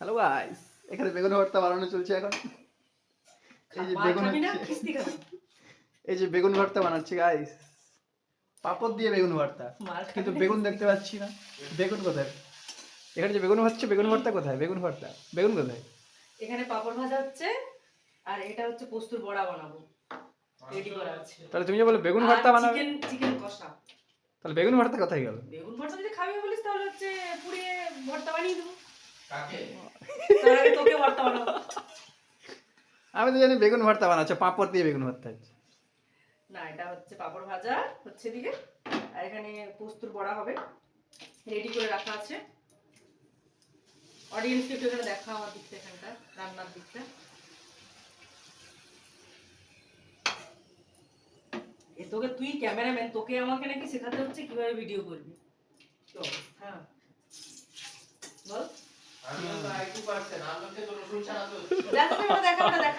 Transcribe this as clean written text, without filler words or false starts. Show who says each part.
Speaker 1: Hello guys, এখানে বেগুন ভর্তা বানানো চলছে এখন। এই যে
Speaker 2: মার
Speaker 1: বেগুন
Speaker 2: খাবি না,
Speaker 1: হচ্ছে,
Speaker 2: খিস্তি খাবি।
Speaker 1: এই যে বেগুন ভর্তা বানাচ্ছি গাইস, পাপড় দিয়ে বেগুন ভর্তা।
Speaker 2: মার খাবি
Speaker 1: কিন্তু
Speaker 2: না,
Speaker 1: বেগুন
Speaker 2: খিস্তি
Speaker 1: দেখতে
Speaker 2: খাবি।
Speaker 1: পাচ্ছি না, বেগুন কোথায়? এখানে যে বেগুন হচ্ছে, বেগুন ভর্তা কোথায়? বেগুন ভর্তা, বেগুন কোথায়?
Speaker 2: এখানে পাপড় ভাজা হচ্ছে, আর এটা হচ্ছে পোস্তুর বড়া বানাবো, রেডি করা আছে।
Speaker 1: তাহলে তুমি যে বলে বেগুন
Speaker 2: আর
Speaker 1: ভর্তা বানাবে,
Speaker 2: চিকেন চিকেন কষা।
Speaker 1: তাহলে বেগুন ভর্তা কোথায় গেল?
Speaker 2: বেগুন ভর্তা যদি খাবি বলিস তাহলে হচ্ছে পুড়িয়ে ভর্তা বানিয়ে দেবো।
Speaker 3: কাকে?
Speaker 2: তার আগে তোকে ভর্তা বানাবো।
Speaker 1: আমি তো জানি বেগুন ভর্তা বানাচ্ছে, পাপড় দিয়ে বেগুন ভর্তা হচ্ছে।
Speaker 2: না, এটা হচ্ছে পাপড় ভাজা হচ্ছে এদিকে, আর এখানে পোস্তুর বড়া হবে, রেডি করে রাখা আছে। অডিয়েন্সকে একটু এখানে দেখা আমার দিকটা, এখানটা রান্নার দিকটা। এ তোকে, তুই ক্যামেরাম্যান, তোকে আমাকে নাকি শেখাতে হচ্ছে কিভাবে ভিডিও করবি। কি অবস্থা বল।
Speaker 3: আমি তো আইটু পারছেন, আমাকে তো রসুন ছাড়া তো
Speaker 2: দেখা